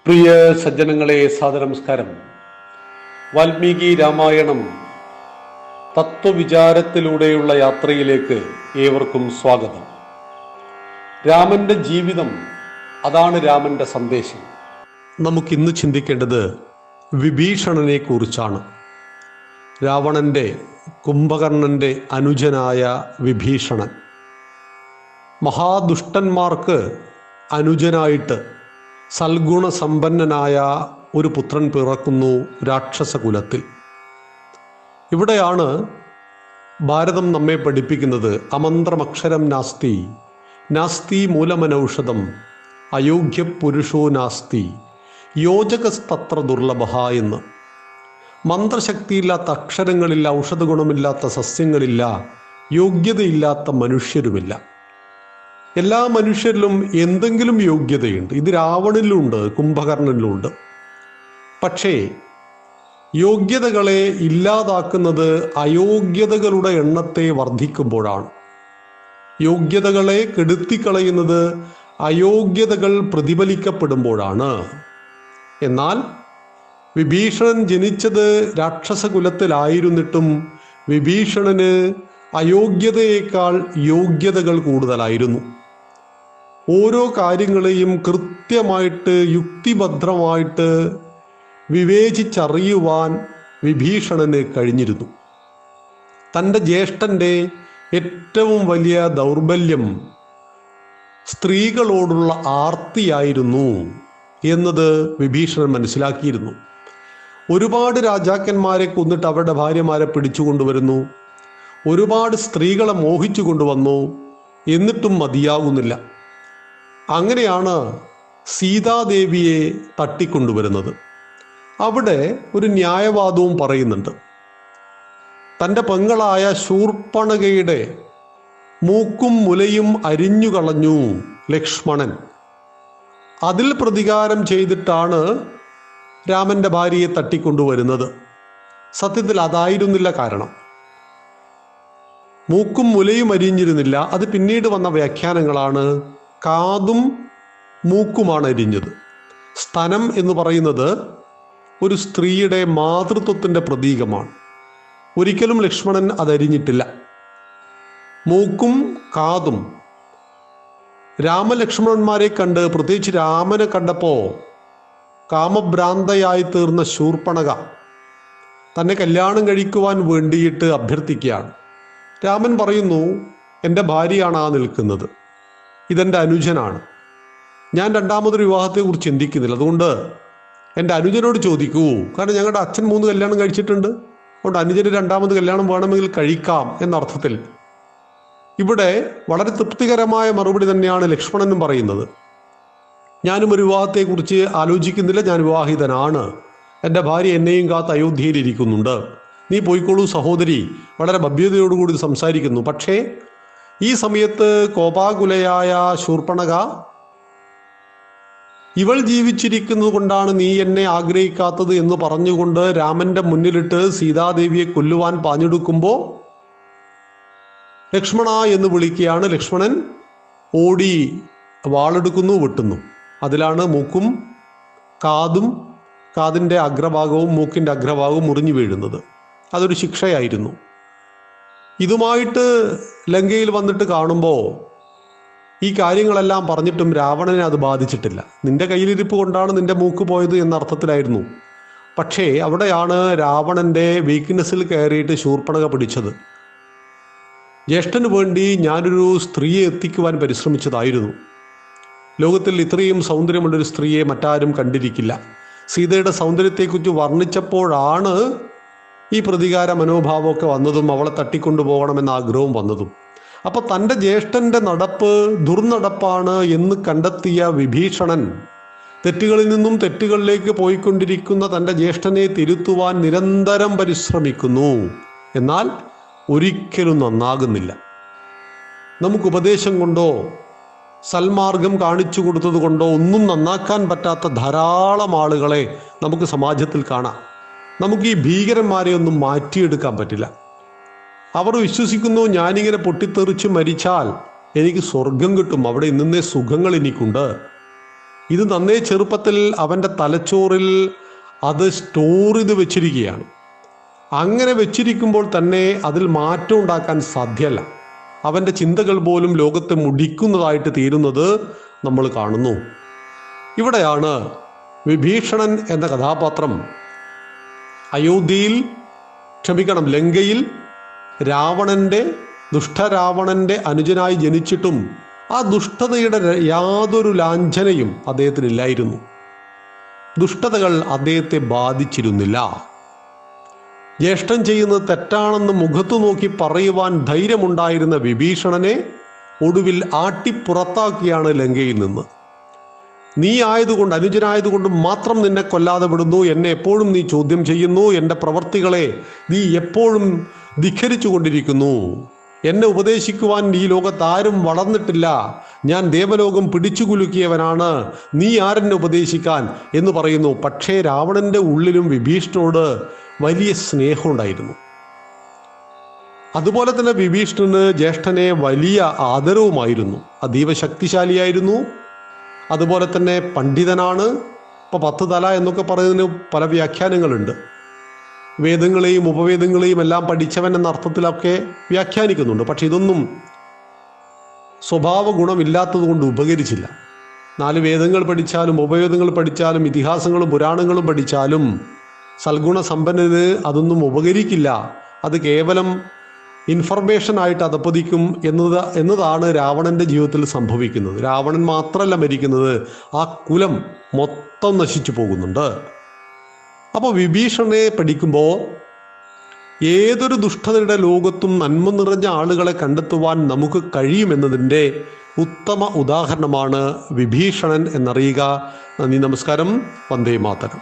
പ്രിയ സജ്ജനങ്ങളെ, സാദരനമസ്കാരം. വാൽമീകി രാമായണം തത്വവിചാരത്തിലൂടെയുള്ള യാത്രയിലേക്ക് ഏവർക്കും സ്വാഗതം. രാമന്റെ ജീവിതം, അതാണ് രാമന്റെ സന്ദേശം. നമുക്കിന്ന് ചിന്തിക്കേണ്ടത് വിഭീഷണനെ കുറിച്ചാണ്. രാവണന്റെ കുംഭകർണന്റെ അനുജനായ വിഭീഷണൻ മഹാദുഷ്ടന്മാർക്ക് അനുജനായിട്ട് സൽഗുണസമ്പന്നനായ ഒരു പുത്രൻ പിറക്കുന്നു രാക്ഷസകുലത്തിൽ. ഇവിടെയാണ് ഭാരതം നമ്മെ പഠിപ്പിക്കുന്നത് അമന്ത്രമക്ഷരം നാസ്തി, നാസ്തി മൂലമനൌഷധം, അയോഗ്യ പുരുഷോ നാസ്തി, യോജകസ്തത്ര ദുർലഭ എന്ന്. മന്ത്രശക്തിയില്ലാത്ത അക്ഷരങ്ങളില്ല, ഔഷധ ഗുണമില്ലാത്ത സസ്യങ്ങളില്ല, യോഗ്യതയില്ലാത്ത മനുഷ്യരുമില്ല. എല്ലാ മനുഷ്യരിലും എന്തെങ്കിലും യോഗ്യതയുണ്ട്. ഇത് രാവണനിലുണ്ട്, കുംഭകർണനിലുണ്ട്. പക്ഷേ യോഗ്യതകളെ ഇല്ലാതാക്കുന്നത് അയോഗ്യതകളുടെ എണ്ണത്തെ വർദ്ധിക്കുമ്പോഴാണ്. യോഗ്യതകളെ കെടുത്തിക്കളയുന്നത് അയോഗ്യതകൾ പ്രതിഫലിക്കപ്പെടുമ്പോഴാണ്. എന്നാൽ വിഭീഷണൻ ജനിച്ചത് രാക്ഷസകുലത്തിലായിരുന്നിട്ടും വിഭീഷണന് അയോഗ്യതയേക്കാൾ യോഗ്യതകൾ കൂടുതലായിരുന്നു. ഓരോ കാര്യങ്ങളെയും കൃത്യമായിട്ട് യുക്തിഭദ്രമായിട്ട് വിവേചിച്ചറിയുവാൻ വിഭീഷണന് കഴിഞ്ഞിരുന്നു. തൻ്റെ ജ്യേഷ്ഠൻ്റെ ഏറ്റവും വലിയ ദൗർബല്യം സ്ത്രീകളോടുള്ള ആർത്തിയായിരുന്നു എന്നത് വിഭീഷണൻ മനസ്സിലാക്കിയിരുന്നു. ഒരുപാട് രാജാക്കന്മാരെ കൊന്നിട്ട് അവരുടെ ഭാര്യമാരെ പിടിച്ചുകൊണ്ടുവരുന്നു, ഒരുപാട് സ്ത്രീകളെ മോഹിച്ചു കൊണ്ടുവന്നു, എന്നിട്ടും മതിയാകുന്നില്ല. അങ്ങനെയാണ് സീതാദേവിയെ തട്ടിക്കൊണ്ടുവരുന്നത്. അവിടെ ഒരു ന്യായവാദവും പറയുന്നുണ്ട്. തൻ്റെ പെങ്ങളായ ശൂർപ്പണഖയുടെ മൂക്കും മുലയും അരിഞ്ഞുകളഞ്ഞു ലക്ഷ്മണൻ. അതിൽ പ്രതികാരം ചെയ്തിട്ടാണ് രാമന്റെ ഭാര്യയെ തട്ടിക്കൊണ്ടുവരുന്നത്. സത്യത്തിൽ അതായിരുന്നില്ല കാരണം. മൂക്കും മുലയും അരിഞ്ഞിരുന്നില്ല, അത് പിന്നീട് വന്ന വ്യാഖ്യാനങ്ങളാണ്. കാതും മൂക്കുമാണ് അരിഞ്ഞത്. സ്തനം എന്ന് പറയുന്നത് ഒരു സ്ത്രീയുടെ മാതൃത്വത്തിൻ്റെ പ്രതീകമാണ്. ഒരിക്കലും ലക്ഷ്മണൻ അതരിഞ്ഞിട്ടില്ല. മൂക്കും കാതും രാമലക്ഷ്മണന്മാരെ കണ്ട്, പ്രത്യേകിച്ച് രാമനെ കണ്ടപ്പോൾ കാമഭ്രാന്തയായി തീർന്ന ശൂർപ്പണഖ തന്നെ കല്യാണം കഴിക്കുവാൻ വേണ്ടിയിട്ട് അഭ്യർത്ഥിക്കുകയാണ്. രാമൻ പറയുന്നു, എൻ്റെ ഭാര്യയാണ് ആ നിൽക്കുന്നത്, ഇതെൻ്റെ അനുജനാണ്, ഞാൻ രണ്ടാമതൊരു വിവാഹത്തെക്കുറിച്ച് ചിന്തിക്കുന്നില്ല, അതുകൊണ്ട് എൻ്റെ അനുജനോട് ചോദിക്കൂ, കാരണം ഞങ്ങളുടെ അച്ഛൻ 3 കല്യാണം കഴിച്ചിട്ടുണ്ട്, അതുകൊണ്ട് അനുജന് രണ്ടാമത് കല്യാണം വേണമെങ്കിൽ കഴിക്കാം എന്നർത്ഥത്തിൽ. ഇവിടെ വളരെ തൃപ്തികരമായ മറുപടി തന്നെയാണ് ലക്ഷ്മണനും പറയുന്നത്. ഞാനും ഒരു വിവാഹത്തെക്കുറിച്ച് ആലോചിക്കുന്നില്ല, ഞാൻ വിവാഹിതനാണ്, എൻ്റെ ഭാര്യ എന്നെയും കാത്ത് അയോധ്യയിലിരിക്കുന്നുണ്ട്, നീ പോയിക്കോളൂ സഹോദരി. വളരെ ഭവ്യതയോടുകൂടി സംസാരിക്കുന്നു. പക്ഷേ ഈ സമയത്ത് കോപാകുലയായ ശൂർപ്പണഖ, ഇവൾ ജീവിച്ചിരിക്കുന്നത് കൊണ്ടാണ് നീ എന്നെ ആഗ്രഹിക്കാത്തത് എന്ന് പറഞ്ഞുകൊണ്ട് രാമന്റെ മുന്നിലിട്ട് സീതാദേവിയെ കൊല്ലുവാൻ പാഞ്ഞെടുക്കുമ്പോൾ ലക്ഷ്മണ എന്ന് വിളിക്കുകയാണ്. ലക്ഷ്മണൻ ഓടി വാളെടുക്കുന്നു, വെട്ടുന്നു. അതിലാണ് മൂക്കും കാതും, കാതിൻ്റെ അഗ്രഭാഗവും മൂക്കിൻ്റെ അഗ്രഭാഗവും മുറിഞ്ഞു വീഴുന്നത്. അതൊരു ശിക്ഷയായിരുന്നു. ഇതുമായിട്ട് ലങ്കയിൽ വന്നിട്ട് കാണുമ്പോൾ ഈ കാര്യങ്ങളെല്ലാം പറഞ്ഞിട്ടും രാവണനെ അത് ബാധിച്ചിട്ടില്ല. നിന്റെ കയ്യിലിരിപ്പ് കൊണ്ടാണ് നിന്റെ മൂക്ക് പോയത് എന്ന അർത്ഥത്തിലായിരുന്നു. പക്ഷേ അവിടെയാണ് രാവണന്റെ വീക്ക്നെസ്സിൽ കയറിയിട്ട് ശൂർപ്പണഖ പിടിച്ചത്. ജ്യേഷ്ഠന് വേണ്ടി ഞാനൊരു സ്ത്രീയെ എത്തിക്കുവാൻ പരിശ്രമിച്ചതായിരുന്നു. ലോകത്തിൽ ഇത്രയും സൗന്ദര്യമുള്ളൊരു സ്ത്രീയെ മറ്റാരും കണ്ടിരിക്കില്ല. സീതയുടെ സൗന്ദര്യത്തെക്കുറിച്ച് വർണ്ണിച്ചപ്പോഴാണ് ഈ പ്രതികാര മനോഭാവമൊക്കെ വന്നതും അവളെ തട്ടിക്കൊണ്ടുപോകണമെന്ന ആഗ്രഹവും വന്നതും. അപ്പൊ തൻ്റെ ജ്യേഷ്ഠന്റെ നടപ്പ് ദുർനടപ്പാണ് എന്ന് കണ്ടെത്തിയ വിഭീഷണൻ തെറ്റുകളിൽ നിന്നും തെറ്റുകളിലേക്ക് പോയിക്കൊണ്ടിരിക്കുന്ന തൻ്റെ ജ്യേഷ്ഠനെ തിരുത്തുവാൻ നിരന്തരം പരിശ്രമിക്കുന്നു. എന്നാൽ ഒരിക്കലും നന്നാകുന്നില്ല. നമുക്ക് ഉപദേശം കൊണ്ടോ സൽമാർഗം കാണിച്ചു കൊടുത്തത് കൊണ്ടോ ഒന്നും നന്നാക്കാൻ പറ്റാത്ത ധാരാളം ആളുകളെ നമുക്ക് സമാജത്തിൽ കാണാം. നമുക്ക് ഈ ഭീകരന്മാരെ ഒന്നും മാറ്റിയെടുക്കാൻ പറ്റില്ല. അവർ വിശ്വസിക്കുന്നു, ഞാനിങ്ങനെ പൊട്ടിത്തെറിച്ച് മരിച്ചാൽ എനിക്ക് സ്വർഗം കിട്ടും, അവിടെ ഇന്നേ സുഖങ്ങൾ എനിക്കുണ്ട്. ഇത് നന്നേ ചെറുപ്പത്തിൽ അവൻ്റെ തലച്ചോറിൽ അത് സ്റ്റോർ ചെയ്ത് വെച്ചിരിക്കുകയാണ്. അങ്ങനെ വെച്ചിരിക്കുമ്പോൾ തന്നെ അതിൽ മാറ്റം ഉണ്ടാക്കാൻ സാധ്യമല്ല. അവൻ്റെ ചിന്തകൾ പോലും ലോകത്തെ മുടിക്കുന്നതായിട്ട് തീരുന്നത് നമ്മൾ കാണുന്നു. ഇവിടെയാണ് വിഭീഷണൻ എന്ന കഥാപാത്രം ലങ്കയിൽ ദുഷ്ടരാവണന്റെ അനുജനായി ജനിച്ചിട്ടും ആ ദുഷ്ടതയുടെ യാതൊരു ലാഞ്ചനയും അദ്ദേഹത്തിനില്ലായിരുന്നു. ദുഷ്ടതകൾ അദ്ദേഹത്തെ ബാധിച്ചിരുന്നില്ല. ജ്യേഷ്ഠൻ ചെയ്യുന്നത് തെറ്റാണെന്ന് മുഖത്തു നോക്കി പറയുവാൻ ധൈര്യമുണ്ടായിരുന്ന വിഭീഷണനെ ഒടുവിൽ ആട്ടിപ്പുറത്താക്കിയാണ് ലങ്കയിൽ നിന്ന്. നീ ആയതുകൊണ്ട്, അനുജനായതുകൊണ്ട് മാത്രം നിന്നെ കൊല്ലാതെ വിടുന്നു, എന്നെ എപ്പോഴും നീ ചോദ്യം ചെയ്യുന്നു, എൻ്റെ പ്രവർത്തികളെ നീ എപ്പോഴും ധിഖരിച്ചു കൊണ്ടിരിക്കുന്നു, എന്നെ ഉപദേശിക്കുവാൻ ഈ ലോകത്ത് ആരും വളർന്നിട്ടില്ല, ഞാൻ ദേവലോകം പിടിച്ചുകുലുക്കിയവനാണ്, നീ ആരെന്നെ ഉപദേശിക്കാൻ എന്ന് പറയുന്നു. പക്ഷേ രാവണന്റെ ഉള്ളിലും വിഭീഷണനോട് വലിയ സ്നേഹമുണ്ടായിരുന്നു. അതുപോലെ തന്നെ വിഭീഷണന് ജ്യേഷ്ഠനെ വലിയ ആദരവുമായിരുന്നു. അതീവ ശക്തിശാലിയായിരുന്നു. അതുപോലെ തന്നെ പണ്ഡിതനാണ്. ഇപ്പോൾ 10 തല എന്നൊക്കെ പറയുന്നതിന് പല വ്യാഖ്യാനങ്ങളുണ്ട്. വേദങ്ങളെയും ഉപവേദങ്ങളെയും എല്ലാം പഠിച്ചവൻ എന്ന അർത്ഥത്തിലൊക്കെ വ്യാഖ്യാനിക്കുന്നുണ്ട്. പക്ഷെ ഇതൊന്നും സ്വഭാവ ഗുണമില്ലാത്തത് കൊണ്ട് ഉപകരിച്ചില്ല. 4 വേദങ്ങൾ പഠിച്ചാലും ഉപവേദങ്ങൾ പഠിച്ചാലും ഇതിഹാസങ്ങളും പുരാണങ്ങളും പഠിച്ചാലും സൽഗുണ സമ്പന്നന് അതൊന്നും ഉപകരിക്കില്ല. അത് കേവലം ഇൻഫർമേഷൻ ആയിട്ട് അതപ്പതിക്കും എന്നതാണ് രാവണന്റെ ജീവിതത്തിൽ സംഭവിക്കുന്നത്. രാവണൻ മാത്രമല്ല മരിക്കുന്നത്, ആ കുലം മൊത്തം നശിച്ചു പോകുന്നുണ്ട്. അപ്പോൾ വിഭീഷണനെ പഠിക്കുമ്പോൾ ഏതൊരു ദുഷ്ടതയുടെ ലോകത്തും നന്മ നിറഞ്ഞ ആളുകളെ കണ്ടെത്തുവാൻ നമുക്ക് കഴിയുമെന്നതിൻ്റെ ഉത്തമ ഉദാഹരണമാണ് വിഭീഷണൻ എന്നറിയുക. നന്ദി, നമസ്കാരം. വന്ദേ മാതരം.